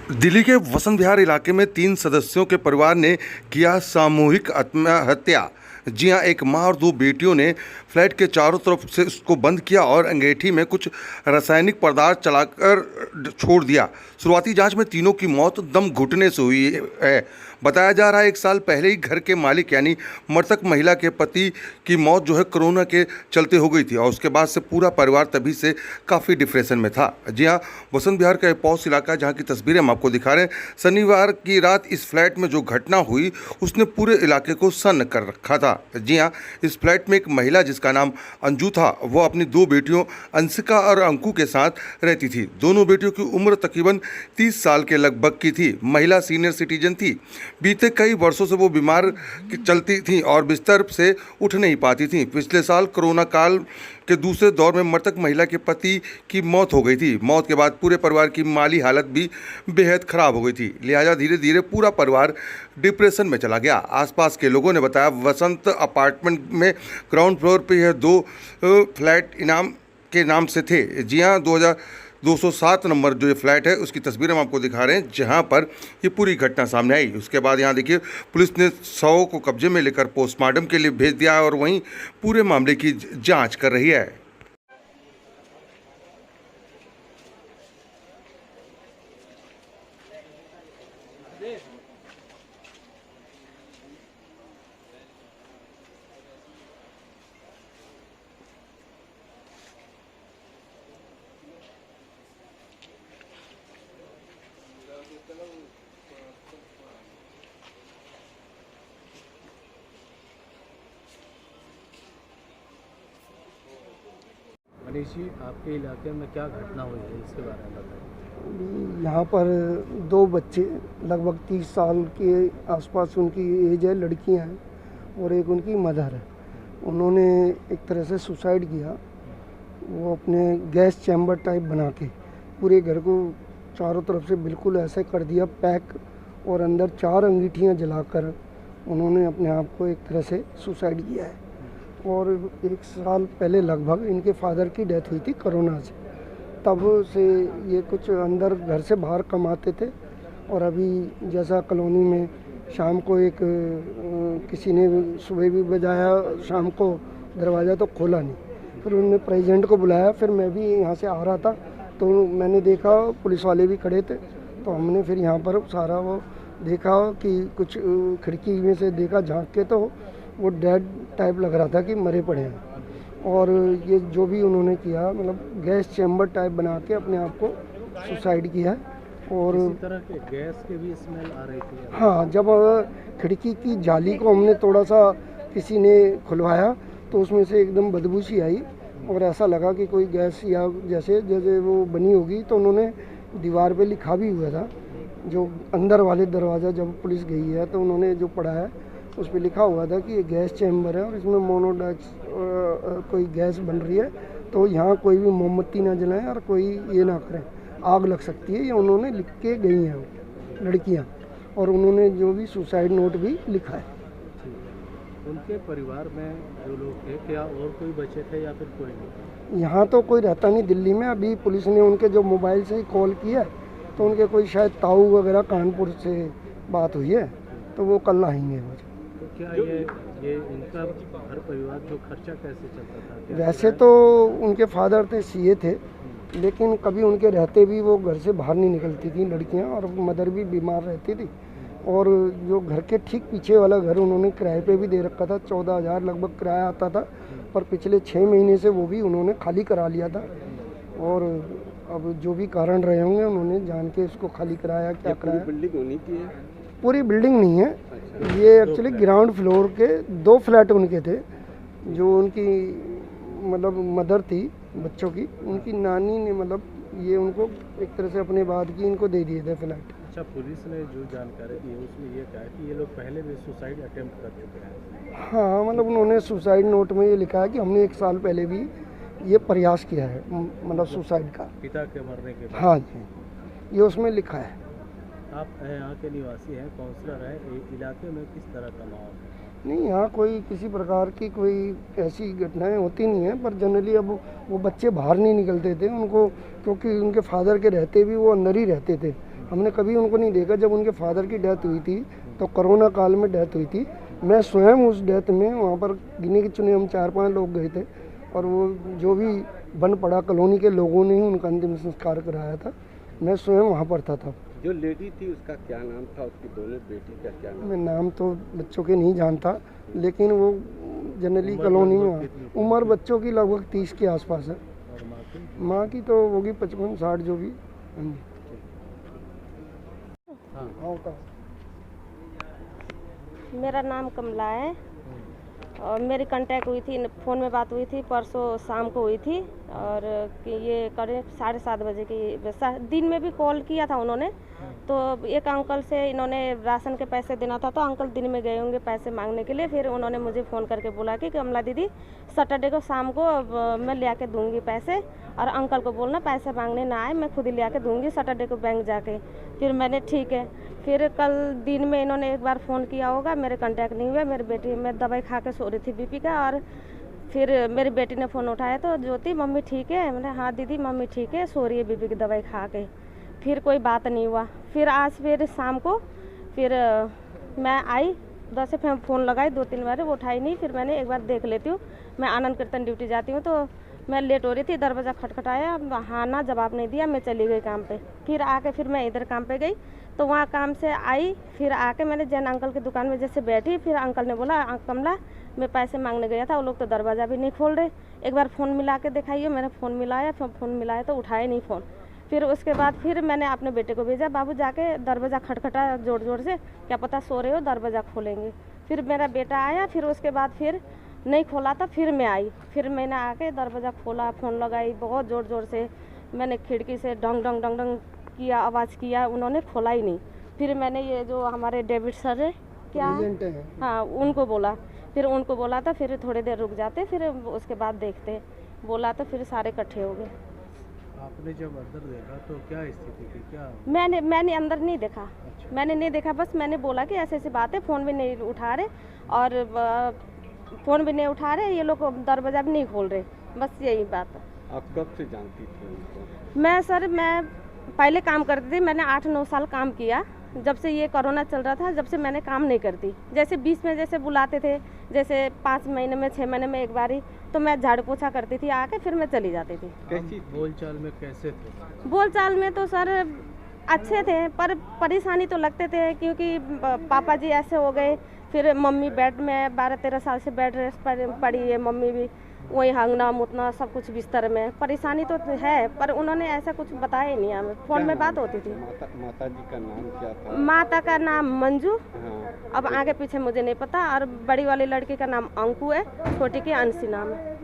दिल्ली के वसंत विहार इलाके में 3 सदस्यों के परिवार ने किया सामूहिक आत्महत्या। जी हां, एक मां और 2 बेटियों ने फ्लैट के चारों तरफ से उसको बंद किया और अंगीठी में कुछ रासायनिक पदार्थ चलाकर छोड़ दिया। शुरुआती जांच में तीनों की मौत दम घुटने से हुई है। बताया जा रहा है 1 साल पहले ही घर के मालिक यानी मृतक महिला के पति की मौत जो है कोरोना के चलते हो गई थी और उसके बाद से पूरा परिवार तभी से काफ़ी डिप्रेशन में था। जी हाँ, वसंत विहार का एक पॉश इलाका जहाँ की तस्वीरें हम आपको दिखा रहे हैं। शनिवार की रात इस फ्लैट में जो घटना हुई उसने पूरे इलाके को सन्न कर रखा था। जी हाँ, इस फ्लैट में एक महिला जिसका नाम अंजू था, वो अपनी 2 बेटियों अंशिका और अंकु के साथ रहती थी। दोनों बेटियों की उम्र तकरीबन 30 साल के लगभग की थी। महिला सीनियर सिटीजन थी। बीते कई वर्षों से वो बीमार चलती थी और बिस्तर से उठ नहीं पाती थी। पिछले साल कोरोना काल के दूसरे दौर में मृतक महिला के पति की मौत हो गई थी। मौत के बाद पूरे परिवार की माली हालत भी बेहद खराब हो गई थी। लिहाजा धीरे धीरे पूरा परिवार डिप्रेशन में चला गया। आसपास के लोगों ने बताया वसंत अपार्टमेंट में ग्राउंड फ्लोर पे यह 2 फ्लैट इनाम के नाम से थे। जी हाँ, 207 नंबर जो ये फ्लैट है उसकी तस्वीर हम आपको दिखा रहे हैं, जहां पर ये पूरी घटना सामने आई। उसके बाद यहां देखिए पुलिस ने शव को कब्जे में लेकर पोस्टमार्टम के लिए भेज दिया है और वहीं पूरे मामले की जांच कर रही है। मनीष जी, आपके इलाके में क्या घटना हुई है, इसके बारे में बताइए। यहाँ पर 2 बच्चे लगभग 30 साल के आसपास उनकी एज है, लड़कियाँ हैं और एक उनकी मदर है। उन्होंने एक तरह से सुसाइड किया। वो अपने गैस चैम्बर टाइप बना के पूरे घर को चारों तरफ से बिल्कुल ऐसे कर दिया पैक और अंदर 4 अंगीठियाँ जलाकर उन्होंने अपने आप को एक तरह से सुसाइड किया है। और 1 साल पहले लगभग इनके फादर की डेथ हुई थी कोरोना से। तब से ये कुछ अंदर घर से बाहर कमाते थे और अभी जैसा कॉलोनी में शाम को एक किसी ने सुबह भी बजाया, शाम को दरवाज़ा तो खोला नहीं। फिर उन्होंने प्रेसिडेंट को बुलाया। फिर मैं भी यहाँ से आ रहा था तो मैंने देखा पुलिस वाले भी खड़े थे, तो हमने फिर यहाँ पर सारा वो देखा कि कुछ खिड़की में से देखा झांक के, तो वो डेड टाइप लग रहा था कि मरे पड़े हैं। और ये जो भी उन्होंने किया मतलब गैस चैम्बर टाइप बना के अपने आप को सुसाइड किया है। और इसी तरह के गैस के भी स्मेल आ रही थी। हाँ, जब खिड़की की जाली को हमने थोड़ा सा किसी ने खुलवाया तो उसमें से एकदम बदबू सी आई और ऐसा लगा कि कोई गैस या जैसे जैसे वो बनी होगी। तो उन्होंने दीवार पे लिखा भी हुआ था, जो अंदर वाले दरवाज़ा जब पुलिस गई है तो उन्होंने जो पढ़ा है उस पर लिखा हुआ था कि ये गैस चैम्बर है और इसमें मोनोडैक्स कोई गैस बन रही है, तो यहाँ कोई भी मोमबत्ती ना जलाएं और कोई ये ना करें, आग लग सकती है। ये उन्होंने लिख के गई हैं लड़कियाँ, और उन्होंने जो भी सुसाइड नोट भी लिखा है। उनके परिवार में जो लोग थे, क्या और कोई बचे थे या फिर कोई नहीं? यहाँ तो कोई रहता नहीं दिल्ली में। अभी पुलिस ने उनके जो मोबाइल से ही कॉल किया है तो उनके कोई शायद ताऊ वगैरह कानपुर से बात हुई है, तो वो कल आएंगे। तो क्या ये इनका हर परिवार जो खर्चा कैसे चलता था? वैसे तो उनके फादर थे सीए थे, लेकिन कभी उनके रहते भी वो घर से बाहर नहीं निकलती थी लड़कियां, और मदर भी बीमार रहती थी। और जो घर के ठीक पीछे वाला घर उन्होंने किराए पे भी दे रखा था, 14,000 लगभग किराया आता था, पर पिछले 6 महीने से वो भी उन्होंने खाली करा लिया था। और अब जो भी कारण रहे होंगे उन्होंने जान के इसको खाली कराया। क्या कराया? बिल्डिंग उन्हीं की है? पूरी बिल्डिंग नहीं है। ये एक्चुअली ग्राउंड फ्लोर के 2 फ्लैट उनके थे। जो उनकी मतलब मदर थी बच्चों की, उनकी नानी ने मतलब ये उनको एक तरह से अपने बाद की इनको दे दिए थे फ्लैट। अच्छा, पुलिस ने जो जानकारी दी है उसमें ये कहा है कि ये लोग पहले भी सुसाइड अटेम्प्ट कर चुके हैं। हाँ, मतलब उन्होंने सुसाइड नोट में ये लिखा है कि हमने 1 साल पहले भी ये प्रयास किया है, मतलब सुसाइड का। पिता के मरने के बाद? हाँ जी, ये उसमें लिखा है। आप यहाँ के निवासी हैं, काउंसलर हैं, इलाके में किस तरह का माहौल है? नहीं, यहाँ कोई किसी प्रकार की कोई ऐसी घटनाएं होती नहीं हैं, पर जनरली अब वो बच्चे बाहर नहीं निकलते थे उनको, क्योंकि उनके फादर के रहते भी वो अंदर ही रहते थे। हमने कभी उनको नहीं देखा। जब उनके फादर की डेथ हुई थी तो कोरोना काल में डेथ हुई थी। मैं स्वयं उस डेथ में वहाँ पर गिने के चुने हम 4-5 लोग गए थे और वो जो भी बन पड़ा कॉलोनी के लोगों ने ही उनका अंतिम संस्कार कराया था। मैं स्वयं वहाँ पर था तब। जो लेडी थी उसका क्या नाम था, उसकी दोनों बेटी का क्या नाम? मैं नाम तो बच्चों के नहीं जानता, लेकिन वो जनरली कॉलोनी में उम्र बच्चों की लगभग 30 के आसपास है। और माँ की तो होगी 55-60 जो भी। हाँ हाँ। मेरा नाम कमला है और मेरी कांटेक्ट हुई थी, फ़ोन में बात हुई थी परसों शाम को हुई थी। और कि ये करीब 7:30 बजे की, दिन में भी कॉल किया था उन्होंने। तो एक अंकल से इन्होंने राशन के पैसे देना था, तो अंकल दिन में गए होंगे पैसे मांगने के लिए। फिर उन्होंने मुझे फ़ोन करके बोला कि कमला दीदी सैटरडे को शाम को मैं ले आके दूँगी पैसे, और अंकल को बोलना पैसे मांगने ना आए, मैं खुद ही ले आके दूँगी सैटरडे को बैंक जाके। फिर मैंने ठीक है। फिर कल दिन में इन्होंने एक बार फ़ोन किया होगा, मेरे कांटेक्ट नहीं हुआ। मेरी बेटी, मैं दवाई खा के सो रही थी बीपी का, और फिर मेरी बेटी ने फ़ोन उठाया तो ज्योति मम्मी ठीक है? मैंने हाँ दीदी मम्मी ठीक है, सो रही है बीपी की दवाई खा के। फिर कोई बात नहीं हुआ। फिर आज फिर शाम को फिर मैं आई, 10 से फ़ोन लगाई 2-3 बार, वो उठाई नहीं। फिर मैंने एक बार देख लेती हूँ, मैं आनंद कीर्तन ड्यूटी जाती हूँ तो मैं लेट हो रही थी, दरवाज़ा खटखटाया, हाँ ना जवाब नहीं दिया, मैं चली गई काम पे। फिर आके फिर मैं इधर काम पे गई तो वहाँ काम से आई, फिर आके मैंने जैन अंकल की दुकान में जैसे बैठी, फिर अंकल ने बोला कमला मैं पैसे मांगने गया था, वो लोग तो दरवाज़ा भी नहीं खोल रहे, एक बार फ़ोन मिला के दिखाइए। मैंने फ़ोन मिलाया, फ़ोन मिलाया तो उठाए नहीं फ़ोन। फिर उसके बाद फिर मैंने अपने बेटे को भेजा, बाबू जाके दरवाज़ा खटखटा ज़ोर ज़ोर से, क्या पता सो रहे हो, दरवाज़ा खोलेंगे। फिर मेरा बेटा आया, फिर उसके बाद फिर नहीं खोला था। फिर मैं आई, फिर मैंने आके दरवाज़ा खोला, फ़ोन लगाई बहुत ज़ोर ज़ोर से, मैंने खिड़की से डंग डंग डंग डंग किया, आवाज़ किया, उन्होंने खोला ही नहीं। फिर मैंने ये जो हमारे डेविड सर है क्या है, हाँ उनको बोला, फिर उनको बोला था फिर थोड़ी देर रुक जाते, फिर उसके बाद देखते, बोला तो फिर सारे इकट्ठे हो गए। आपने जब अंदर देखा तो क्या स्थिति थी? क्या मैंने अंदर नहीं देखा। अच्छा। मैंने नहीं देखा, बस मैंने बोला कि ऐसी ऐसी बात है, फ़ोन भी नहीं उठा रहे और फ़ोन भी नहीं उठा रहे, ये लोग दरवाज़ा भी नहीं खोल रहे, बस यही बात है। आप कब से जानती थी उनको? मैं पहले काम करती थी, मैंने 8-9 साल काम किया। जब से ये कोरोना चल रहा था, जब से मैंने काम नहीं करती। जैसे बीच में जैसे बुलाते थे, जैसे 5 महीने में 6 महीने में एक बारी, तो मैं झाड़ू पोछा करती थी आके, फिर मैं चली जाती थी। कैसी बोलचाल में कैसे थे? बोलचाल में तो सर अच्छे थे, पर परेशानी तो लगते थे क्योंकि पापा जी ऐसे हो गए, फिर मम्मी बेड में 12-13 साल से बेड रेस्ट पर पड़ी है, मम्मी भी वही हांगना मुतना सब कुछ बिस्तर में, परेशानी तो है, पर उन्होंने ऐसा कुछ बताया ही नहीं हमें। फ़ोन में बात होती थी। माता जी का नाम क्या था? माता का नाम मंजू, हाँ। अब आगे पीछे मुझे नहीं पता, और बड़ी वाली लड़की का नाम अंकु है, छोटी की अंशी नाम है।